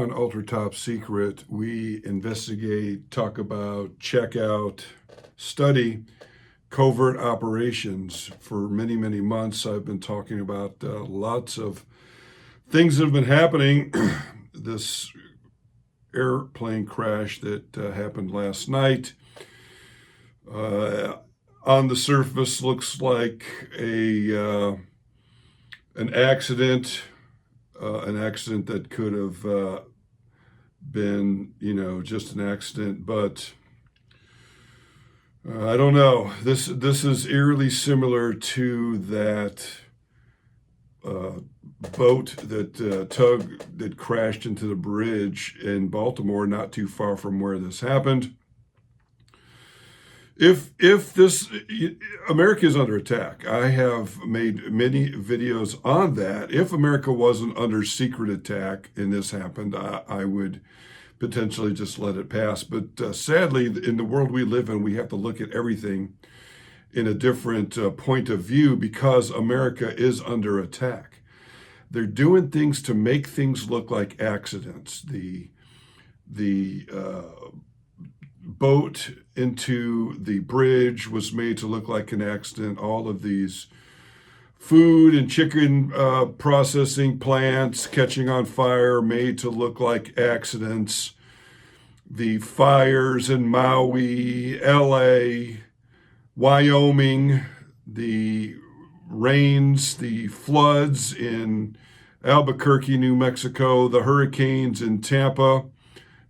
on Ultra Top Secret, we investigate, talk about, check out, study covert operations. For many, many months, I've been talking about lots of things that have been happening. This airplane crash that happened last night, on the surface looks like an accident. An accident that could have been, just an accident, but I don't know. This is eerily similar to that boat tug that crashed into the bridge in Baltimore, not too far from where this happened. If America is under attack, I have made many videos on that. If America wasn't under secret attack and this happened, I would potentially just let it pass. But sadly, in the world we live in, we have to look at everything in a different point of view because America is under attack. They're doing things to make things look like accidents. The boat into the bridge was made to look like an accident. All of these food and chicken processing plants catching on fire made to look like accidents. The fires in Maui, LA, Wyoming, the rains, the floods in Albuquerque, New Mexico, the hurricanes in Tampa,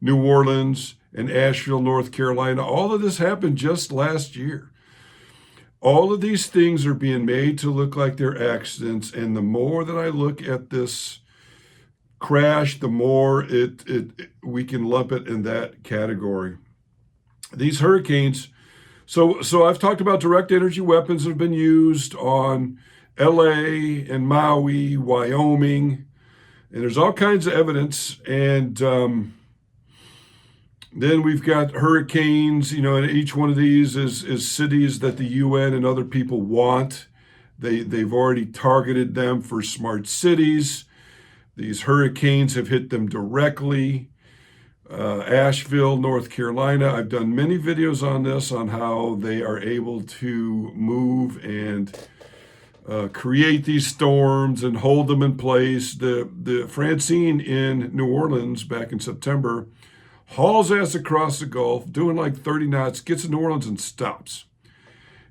New Orleans, and Asheville, North Carolina. All of this happened just last year. All of these things are being made to look like they're accidents, and the more that I look at this crash, the more we can lump it in that category. These hurricanes, so I've talked about direct energy weapons that have been used on LA and Maui, Wyoming, and there's all kinds of evidence. And then we've got hurricanes, and each one of these is cities that the UN and other people want. They've already targeted them for smart cities. These hurricanes have hit them directly. Asheville, North Carolina. I've done many videos on this, on how they are able to move and create these storms and hold them in place. The Francine in New Orleans back in September hauls ass across the Gulf, doing like 30 knots, gets to New Orleans and stops.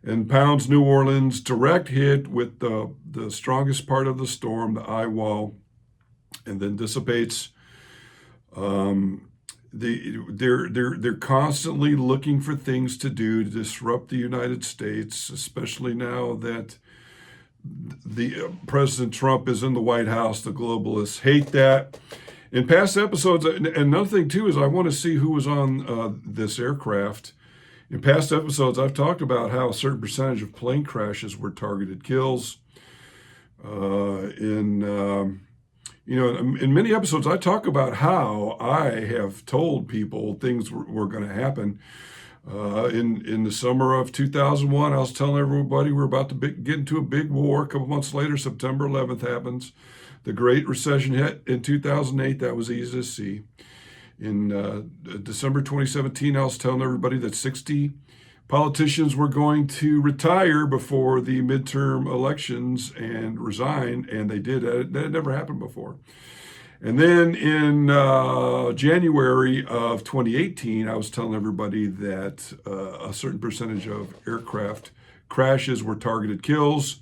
And pounds New Orleans, direct hit with the strongest part of the storm, the eye wall, and then dissipates. They're constantly looking for things to do to disrupt the United States, especially now that the President Trump is in the White House. The globalists hate that. In past episodes, and another thing too is I want to see who was on this aircraft. In past episodes, I've talked about how a certain percentage of plane crashes were targeted kills. In many episodes, I talk about how I have told people things were going to happen. In the summer of 2001, I was telling everybody we're about to get into a big war. A couple months later, September 11th happens. The Great Recession hit in 2008. That was easy to see. In December 2017, I was telling everybody that 60 politicians were going to retire before the midterm elections and resign, and they did. That had never happened before. And then in January of 2018, I was telling everybody that a certain percentage of aircraft crashes were targeted kills.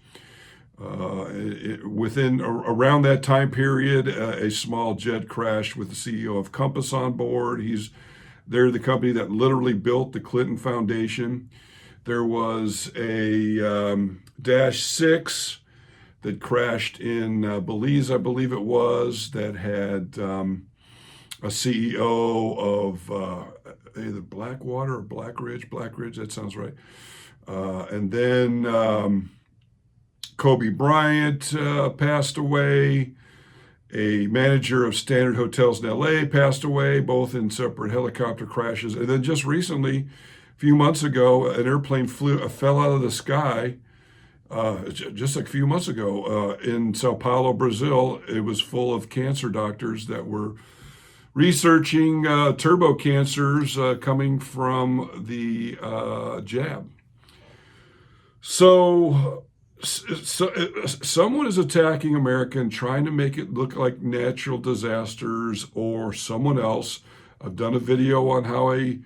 Around that time period, a small jet crashed with the CEO of Compass on board. They're the company that literally built the Clinton Foundation. There was a Dash 6 that crashed in Belize, I believe it was, that had a CEO of either Blackwater or Blackridge, that sounds right. And then Kobe Bryant passed away. A manager of Standard Hotels in LA passed away, both in separate helicopter crashes. And then just recently, a few months ago, an airplane fell out of the sky, just like a few months ago, in Sao Paulo, Brazil. It was full of cancer doctors that were researching turbo cancers coming from the jab. So someone is attacking America and trying to make it look like natural disasters or someone else. I've done a video on how a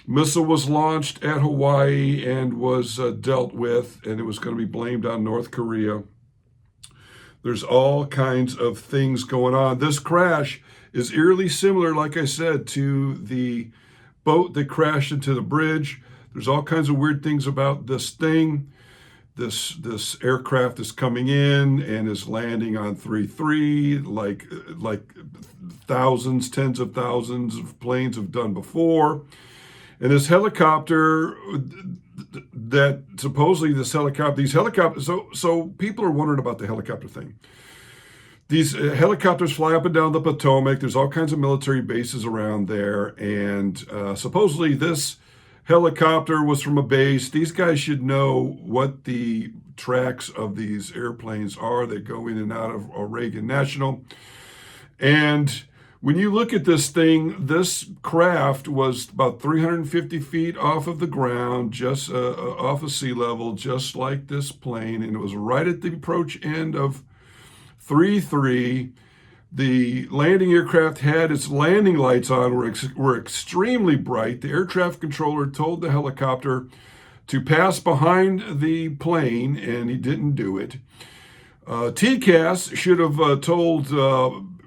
missile was launched at Hawaii and was dealt with, and it was going to be blamed on North Korea. There's all kinds of things going on. This crash is eerily similar, like I said, to the boat that crashed into the bridge. There's all kinds of weird things about this thing. This aircraft is coming in and is landing on 3-3, like thousands, tens of thousands of planes have done before. And this helicopter, that supposedly these helicopters, so people are wondering about the helicopter thing. These helicopters fly up and down the Potomac. There's all kinds of military bases around there. And supposedly this helicopter was from a base. These guys should know what the tracks of these airplanes are that go in and out of Reagan National. And when you look at this thing, this craft was about 350 feet off of the ground, just off of sea level, just like this plane. And it was right at the approach end of 3-3. The landing aircraft had its landing lights on, were extremely bright. The air traffic controller told the helicopter to pass behind the plane, and he didn't do it. TCAS should have told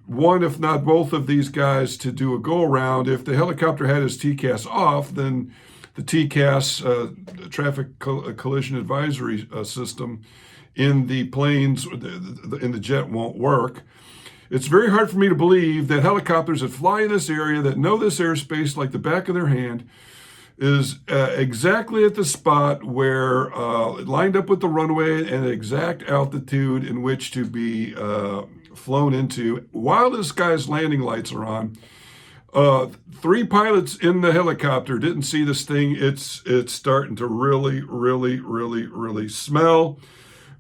one, if not both of these guys to do a go-around. If the helicopter had his TCAS off, then the TCAS, Traffic Collision Advisory System, in the planes, in the jet won't work. It's very hard for me to believe that helicopters that fly in this area, that know this airspace like the back of their hand, is exactly at the spot where lined up with the runway and the exact altitude in which to be flown into while this guy's landing lights are on. 3 pilots in the helicopter didn't see this thing. It's starting to really smell.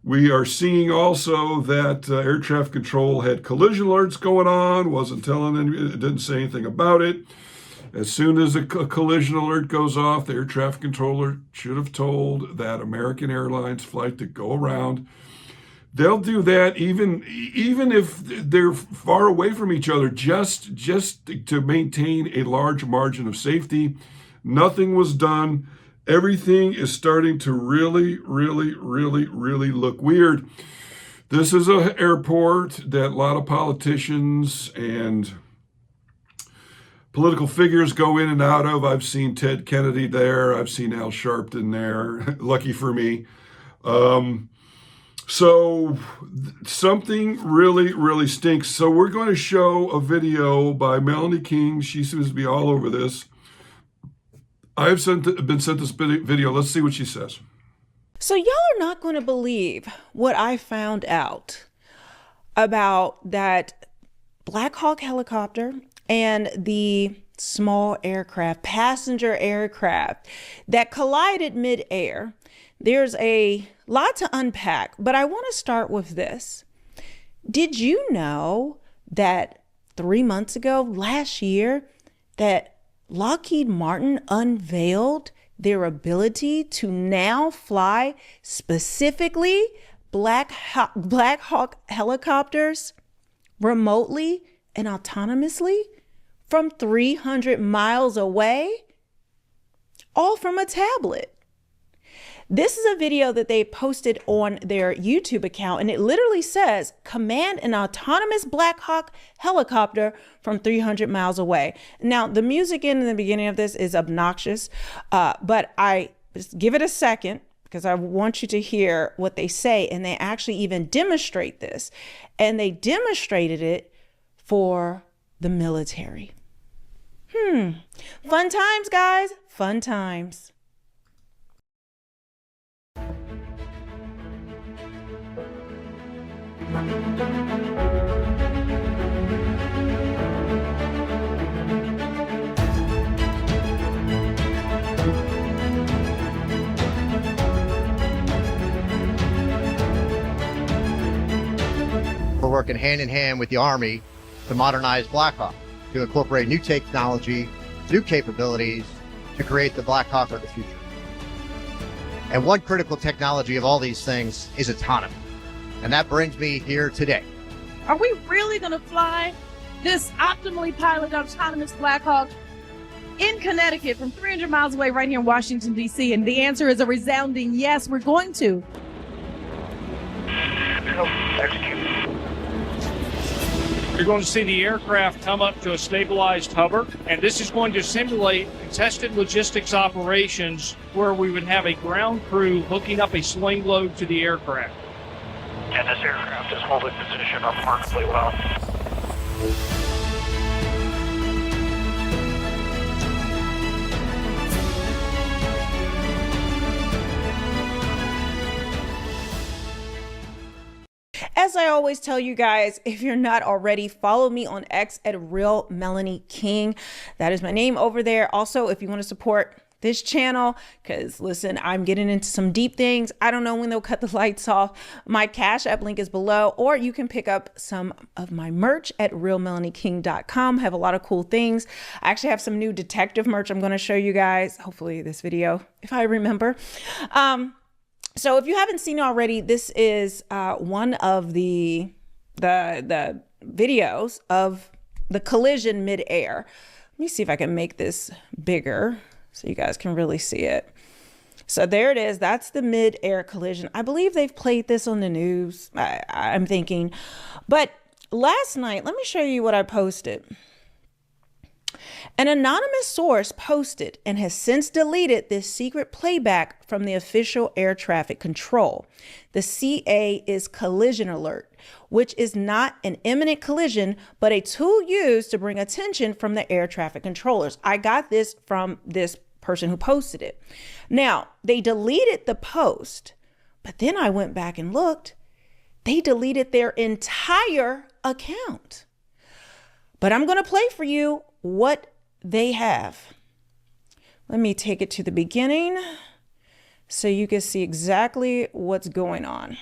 We are seeing also that air traffic control had collision alerts going on, wasn't telling any, it didn't say anything about it. As soon as a collision alert goes off, the air traffic controller should have told that American Airlines flight to go around. They'll do that even if they're far away from each other, just to maintain a large margin of safety. Nothing was done. Everything is starting to really look weird. This is an airport that a lot of politicians and political figures go in and out of. I've seen Ted Kennedy there. I've seen Al Sharpton there. Lucky for me. So something really stinks. So we're going to show a video by Melanie King. She seems to be all over this. I've been sent this video. Let's see what she says. So y'all are not going to believe what I found out about that Blackhawk helicopter and the small aircraft, passenger aircraft that collided midair. There's a lot to unpack, but I want to start with this. Did you know that 3 months ago, last year, that Lockheed Martin unveiled their ability to now fly specifically Blackhawk helicopters remotely and autonomously from 300 miles away, all from a tablet? This is a video that they posted on their YouTube account, and it literally says, command an autonomous Blackhawk helicopter from 300 miles away. Now, the music in the beginning of this is obnoxious, but I just give it a second because I want you to hear what they say, and they actually even demonstrate this, and they demonstrated it for the military. Fun times, guys, fun times. We're working hand in hand with the Army to modernize Blackhawk. to incorporate new technology, new capabilities to create the Blackhawk of the future. And one critical technology of all these things is autonomy. And that brings me here today. Are we really going to fly this optimally piloted autonomous Blackhawk in Connecticut from 300 miles away right here in Washington, D.C.? And the answer is a resounding yes, we're going to. You're going to see the aircraft come up to a stabilized hover, and this is going to simulate contested logistics operations where we would have a ground crew hooking up a sling load to the aircraft. And this aircraft is holding position remarkably well. As I always tell you guys, if you're not already, follow me on X at Real Melanie King. That is my name over there. Also, if you want to support this channel, because listen, I'm getting into some deep things. I don't know when they'll cut the lights off. My Cash App link is below, or you can pick up some of my merch at realmelanieking.com. I have a lot of cool things. I actually have some new detective merch I'm going to show you guys, hopefully this video, if I remember. So if you haven't seen already, this is one of the videos of the collision midair. Let me see if I can make this bigger so you guys can really see it. So there it is. That's the midair collision. I believe they've played this on the news, I'm thinking. But last night, let me show you what I posted. An anonymous source posted and has since deleted this secret playback from the official air traffic control. The CA is collision alert, which is not an imminent collision, but a tool used to bring attention from the air traffic controllers. I got this from this person who posted it. Now, they deleted the post, but then I went back and looked. They deleted their entire account. But I'm going to play for you what they have. Let me take it to the beginning so you can see exactly what's going on.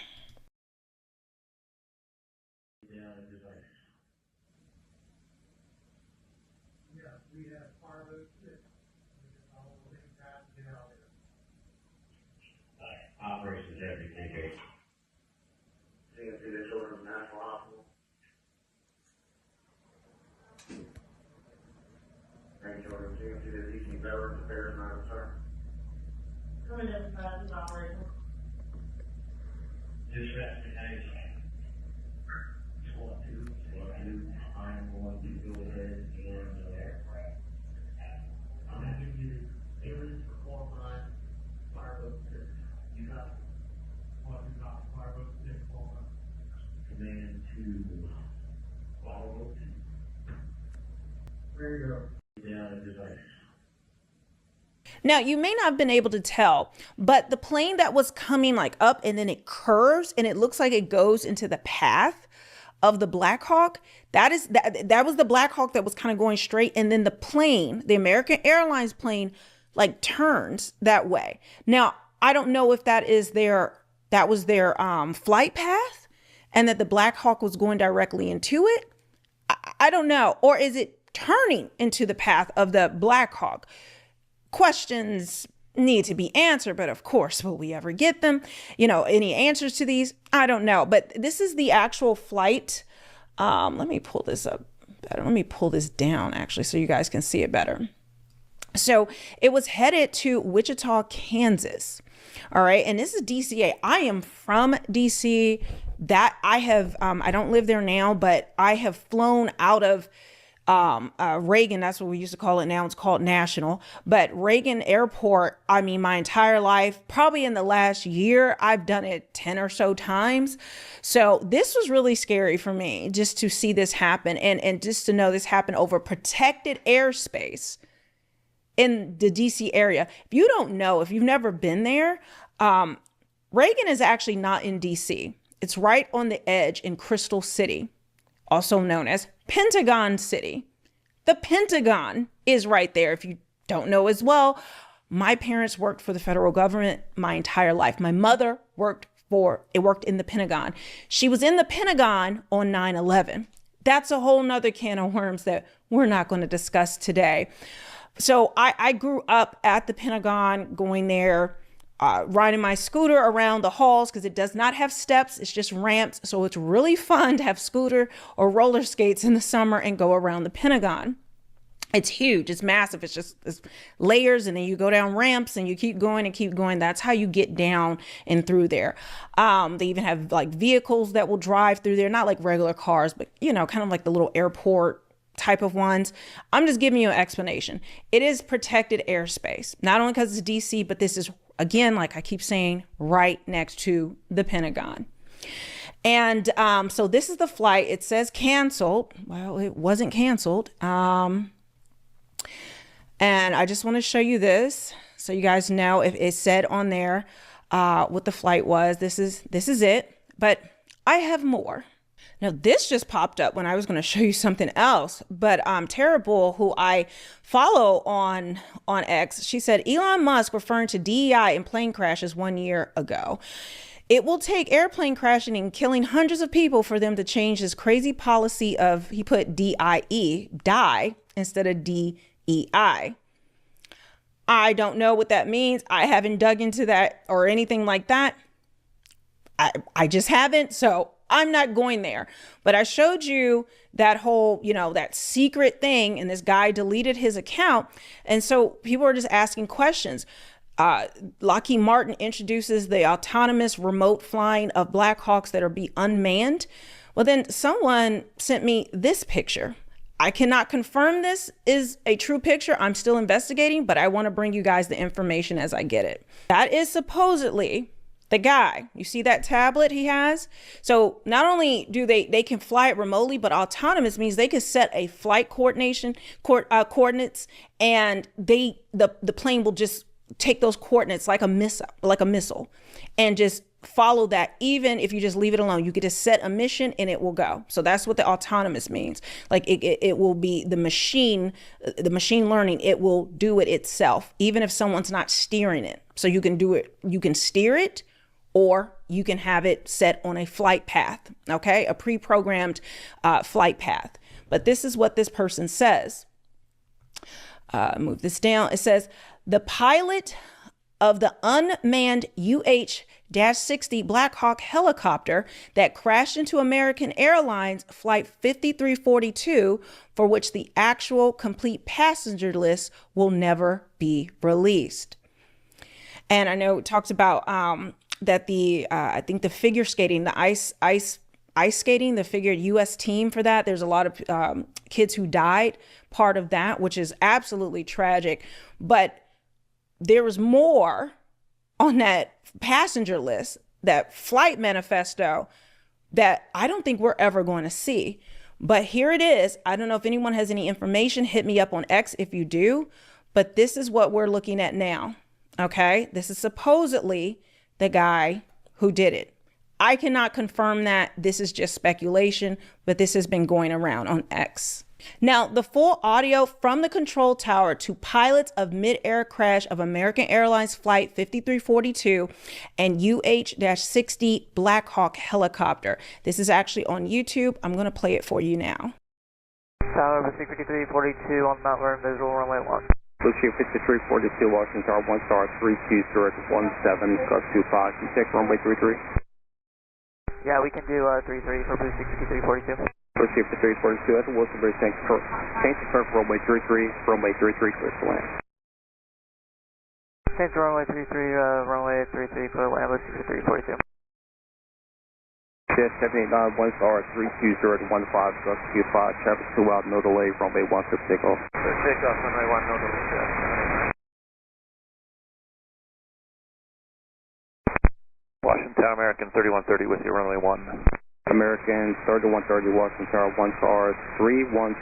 Operations everything. Dispatch connection. SWAT 2, I'm going to go ahead and aircraft. I'm going to give you aliens for qualifying fireboat 6. You got what you got, fireboat 6 qualifying. Command to fireboat 2. There you go. Down in device. Now, you may not have been able to tell, but the plane that was coming like up and then it curves and it looks like it goes into the path of the Blackhawk. That was the Blackhawk that was kind of going straight. And then the plane, the American Airlines plane, like turns that way. Now, I don't know if that was their flight path and that the Blackhawk was going directly into it. I don't know. Or is it turning into the path of the Blackhawk? Questions need to be answered, but of course, will we ever get them? You know, any answers to these? I don't know, but this is the actual flight. Let me pull this up better. Let me pull this down actually, so you guys can see it better. So it was headed to Wichita, Kansas. All right. And this is DCA. I am from DC. That I have, I don't live there now, but I have flown out of Reagan, that's what we used to call it. Now it's called National, but Reagan Airport, I mean, my entire life, probably in the last year, I've done it 10 or so times. So this was really scary for me just to see this happen and just to know this happened over protected airspace in the DC area. If you don't know, if you've never been there, Reagan is actually not in DC. It's right on the edge in Crystal City, also known as Pentagon City. The Pentagon is right there. If you don't know as well, my parents worked for the federal government my entire life. My mother worked in the Pentagon. She was in the Pentagon on 9/11. That's a whole nother can of worms that we're not going to discuss today. So I grew up at the Pentagon, going there, riding my scooter around the halls because it does not have steps. It's just ramps. So it's really fun to have scooter or roller skates in the summer and go around the Pentagon. It's huge. It's massive. It's layers, and then you go down ramps and you keep going and keep going. That's how you get down and through there. They even have like vehicles that will drive through there, not like regular cars, but you know, kind of like the little airport type of ones. I'm just giving you an explanation. It is protected airspace, not only because it's DC, but this is, again, like I keep saying, right next to the Pentagon. And so this is the flight. It says canceled. Well, it wasn't canceled. And I just want to show you this so you guys know if it said on there what the flight was. This is it, but I have more. Now this just popped up when I was going to show you something else, but Terrible, who I follow on X, she said Elon Musk referring to DEI in plane crashes 1 year ago. It will take airplane crashing and killing hundreds of people for them to change his crazy policy of, he put DIE, die, instead of DEI. I don't know what that means. I haven't dug into that or anything like that. I just haven't. So I'm not going there. But I showed you that whole, you know, that secret thing, and this guy deleted his account. And so people are just asking questions. Lockheed Martin introduces the autonomous remote flying of Blackhawks that are be unmanned. Well, then someone sent me this picture. I cannot confirm this is a true picture. I'm still investigating, but I want to bring you guys the information as I get it. That is supposedly the guy. You see that tablet he has? So not only do they can fly it remotely, but autonomous means they can set a flight coordinates, and the plane will just take those coordinates like a missile, and just follow that. Even if you just leave it alone, you get to set a mission and it will go. So that's what the autonomous means. Like it will be the machine learning. It will do it itself, even if someone's not steering it. So you can do it. You can steer it, or you can have it set on a flight path. Okay, a pre-programmed flight path. But this is what this person says. Move this down. It says the pilot of the unmanned UH-60 Blackhawk helicopter that crashed into American Airlines Flight 5342, for which the actual complete passenger list will never be released. And I know it talks about that I think the figure skating, the ice skating, the figured U.S. team for that, there's a lot of kids who died part of that, which is absolutely tragic. But there was more on that passenger list, that flight manifesto, that I don't think we're ever going to see. But here it is. I don't know if anyone has any information. Hit me up on X if you do. But this is what we're looking at now. Okay, this is supposedly the guy who did it. I cannot confirm that. This is just speculation, but this has been going around on X. Now, the full audio from the control tower to pilots of mid-air crash of American Airlines Flight 5342 and UH-60 Blackhawk helicopter. This is actually on YouTube. I'm going to play it for you now. Tower 5342 on Mount Vernon, visual runway 1. Lucia 5342, Washington Tower 1 star 320 17, gust 25, can you check runway 33? Yeah, we can do 33 for Blue 5342. Lucia 5342, that's a Wilson Bridge, change to curve for runway 33, clear to land. Change to runway 33 for land, Blue 5342. Jet 789, 1 star 320 15, gust 25, traffic 2 out, no delay, runway 1 for takeoff. Takeoff, runway 1, no delay, Washington American 3130 with you, runway 1. American 3130, Washington Tower 1 star 31014,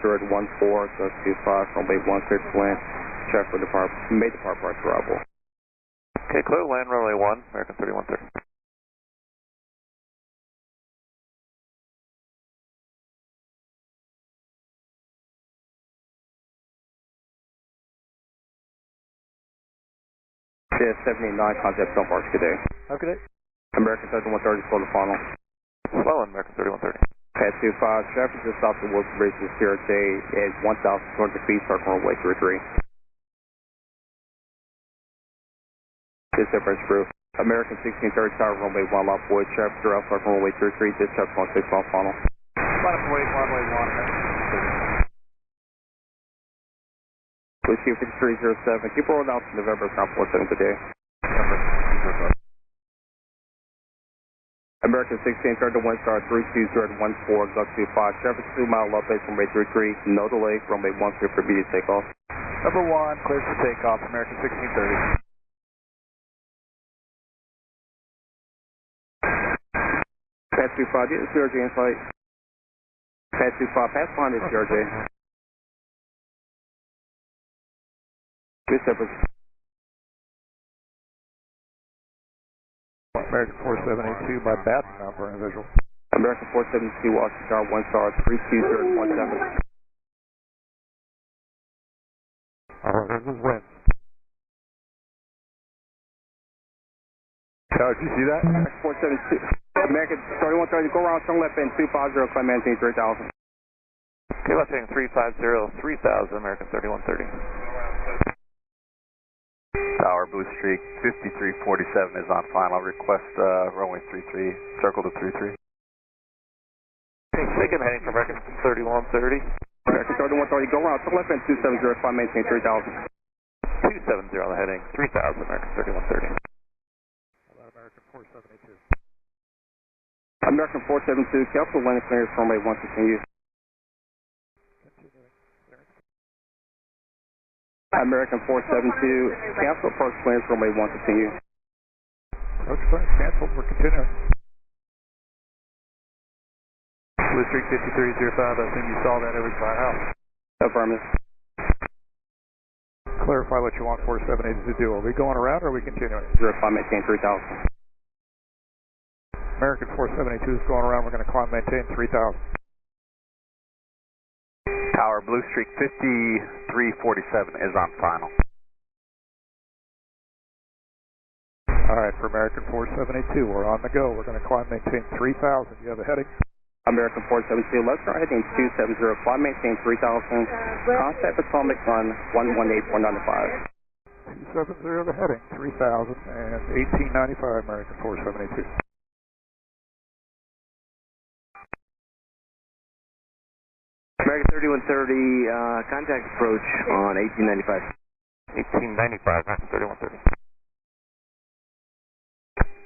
gust 25, runway 1 clear to land. Traffic for may depart prior to arrival. Okay, clear to land, runway 1, American 3130. Jet 789, contact don't march, good day. Okay. American 3130, slow to final. Slow, American 3130. Pat 25, traffic just off the Wilson Bridge to CRJ at 1,200 feet, circle runway 33. Dispatch approved. American 1630 tower, runway 1 lot void, traffic throughout circle runway 33, dispatch 16 on final. Runway 1. Whiskey 5307, keep rolling out to November, ground 47 today. American 1630 to 1 star 32014, Duck 25, traffic 2 mile low base, runway 33, no delay, runway 1 clear for immediate takeoff. Number 1, cleared for takeoff, American 1630. Pat 25, get the CRJ in sight. Pat 25, pass behind the CRJ. Dispatch. American 4782 by Baton number and visual. American 472, Washington Tower, 1 star 32017. Alright, this is wind. Tower, did you see that? American 472. American 3130, go around, turn left in 250, climb maintain 3000. Okay, left heading 350, 3000, American 3130. Tower, Blue Streak 5347 is on final. Request runway 33, circle to 33. Second heading for American 3130. American 3130, go around, turn left in 270, climb maintain 3000. 270 on the heading, 3000, American 3130. American 472. American 472, cancel landing clearance runway 1 continue. American 472, cancel approach clearance runway 1 continue. Approach clearance canceled, we're continuing. Blue Streak 5305, I assume you saw that every fly out. Affirmative. Clarify what you want 478 to do. Are we going around or are we continuing? 0 climb maintain 3000. American 472 is going around, we're going to climb maintain 3000. Tower, Blue Streak 5347 is on final. Alright, for American 472, we're on the go. We're going to climb maintain 3000. You have a heading? American 472, let's start heading 270, climb maintain 3000. Contact Atomic run 118495. 270 the heading, 3000 and 1895 American 472. American 3130, contact approach on 1895. 1895, American 3130.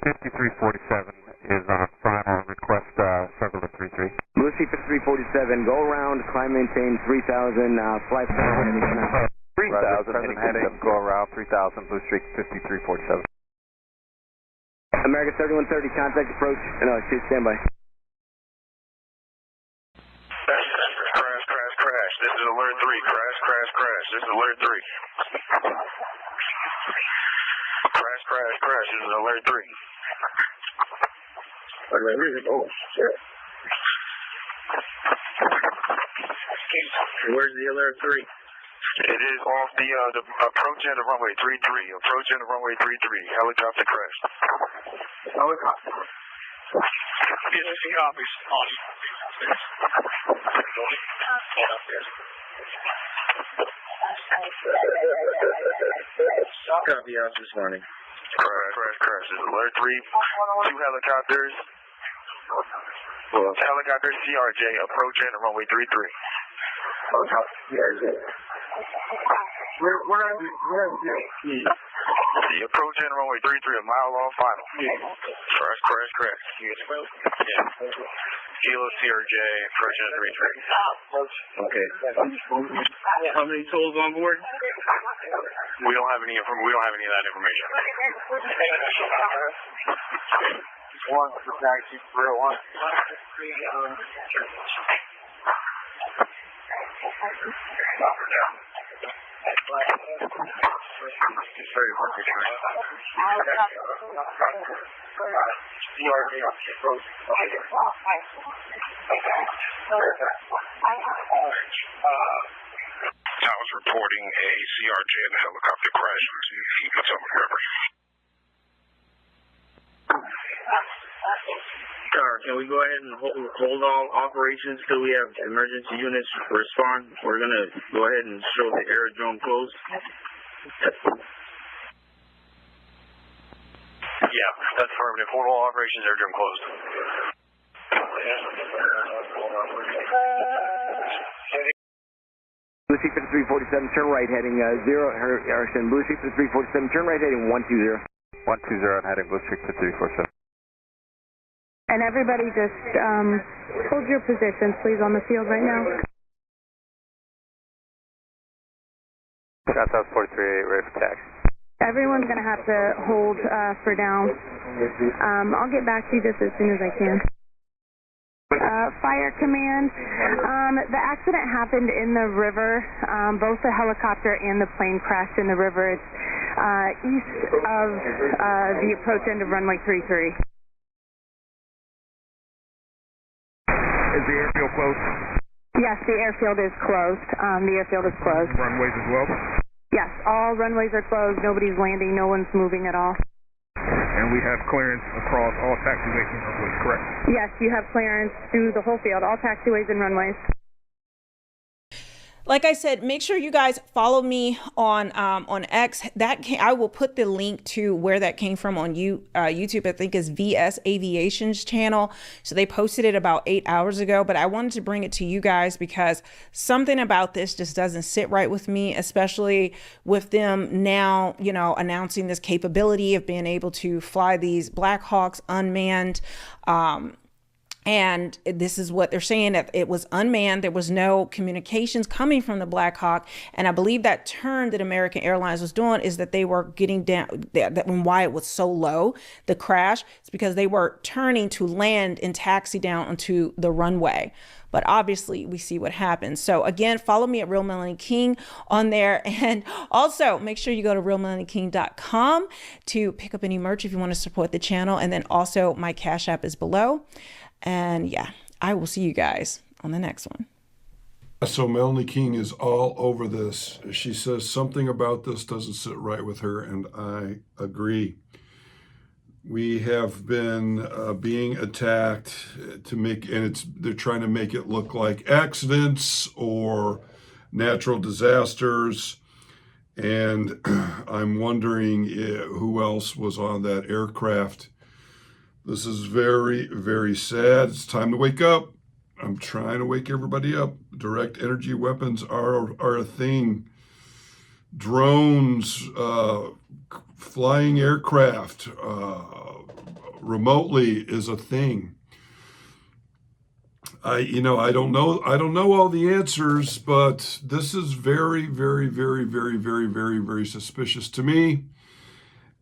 5347 is on final. Request circle to 33. Blue Streak 5347, go around, climb maintain 3000, fly 3000 heading, go around 3000, Blue Streak 5347. American 3130, contact approach, shoot standby. Crash. This is alert 3. Crash. This is alert 3. Crash. This is alert 3. Oh, shit. Where's the alert 3? It is off the approach end of runway 33. Approach end of runway 33. Helicopter crash. Helicopter. PSA copies. Copy out this morning. Crash. This is alert 3. 2 helicopters. Helicopter CRJ approach end of runway 33. Helicopter CRJ. Where are we? The approach end runway 33, a mile off final. Crash. Yeah. Kilo CRJ, approach end 33. Okay. How many totals on board? We don't have any of that information. One for taxi 301. It's very hard to try. I was reporting a CRJ and a helicopter crash in the Potomac River. Can we go ahead and hold all operations till we have emergency units respond? We're going to go ahead and show the aerodrome closed. Yeah, that's affirmative. Hold all operations, aerodrome closed. Blue Sheep 5347, turn right heading 0, Blue Sheep 5347, turn right heading 120. 120 and heading Blue Streak 5347. And everybody just hold your positions, please, on the field right now. South 438, ready for taxi. Everyone's going to have to hold for down. I'll get back to you just as soon as I can. Fire command, the accident happened in the river. Both the helicopter and the plane crashed in the river. It's east of the approach end of runway 33. Is the airfield closed? Yes, the airfield is closed. The airfield is closed. Runways as well? Yes, all runways are closed. Nobody's landing. No one's moving at all. And we have clearance across all taxiways and runways, correct? Yes, you have clearance through the whole field, all taxiways and runways. Like I said, make sure you guys follow me on X. I will put the link to where that came from on YouTube. I think is VS Aviation's channel. So they posted it about 8 hours ago, but I wanted to bring it to you guys because something about this just doesn't sit right with me, especially with them now, you know, announcing this capability of being able to fly these Blackhawks unmanned. And this is what they're saying, that it was unmanned. There was no communications coming from the Blackhawk. And I believe that turn that American Airlines was doing is that they were getting down, that why it was so low, the crash, it's because they were turning to land and taxi down onto the runway. But obviously we see what happens. So again, follow me at Real Melanie King on there. And also make sure you go to realmelanieking.com to pick up any merch if you want to support the channel. And then also my Cash App is below. And yeah, I will see you guys on the next one. So Melanie King is all over this. She says something about this doesn't sit right with her, and I agree. We have been being attacked to make, and they're trying to make it look like accidents or natural disasters. And I'm wondering who else was on that aircraft. This is very, very sad. It's time to wake up. I'm trying to wake everybody up. Direct energy weapons are a thing. Drones, flying aircraft remotely is a thing. I don't know all the answers, but this is very, very, very, very, very, very, very suspicious to me.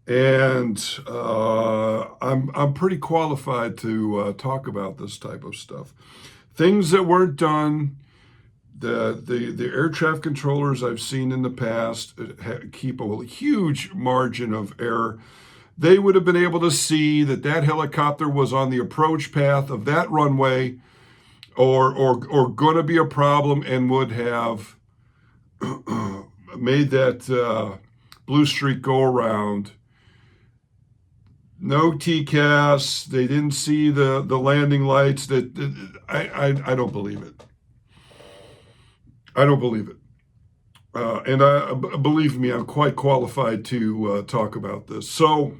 And I'm pretty qualified to talk about this type of stuff. Things that weren't done, the air traffic controllers I've seen in the past keep a huge margin of error. They would have been able to see that helicopter was on the approach path of that runway or going to be a problem, and would have made that Blue Streak go around. No TCAS. They didn't see the landing lights. I don't believe it. I don't believe it. And believe me, I'm quite qualified to talk about this. So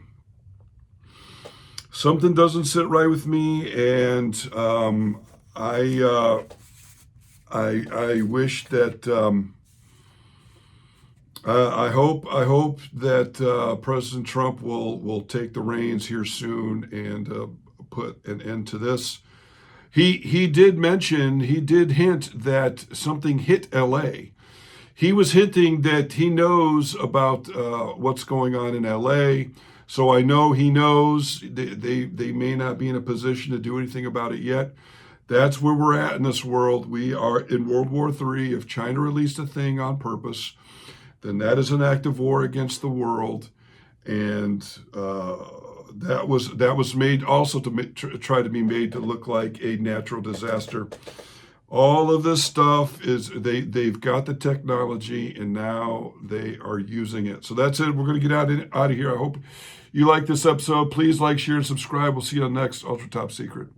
something doesn't sit right with me, and I wish that. I hope that President Trump will take the reins here soon and put an end to this. He did hint that something hit LA. He was hinting that he knows about what's going on in LA. So I know he knows. They may not be in a position to do anything about it yet. That's where we're at in this world. We are in World War III. If China released a thing on purpose, then that is an act of war against the world, and that was made also to try to be made to look like a natural disaster. All of this stuff is they've got the technology, and now they are using it. So that's it. We're going to get out of here. I hope you like this episode. Please like, share, and subscribe. We'll see you on the next Ultra Top Secret.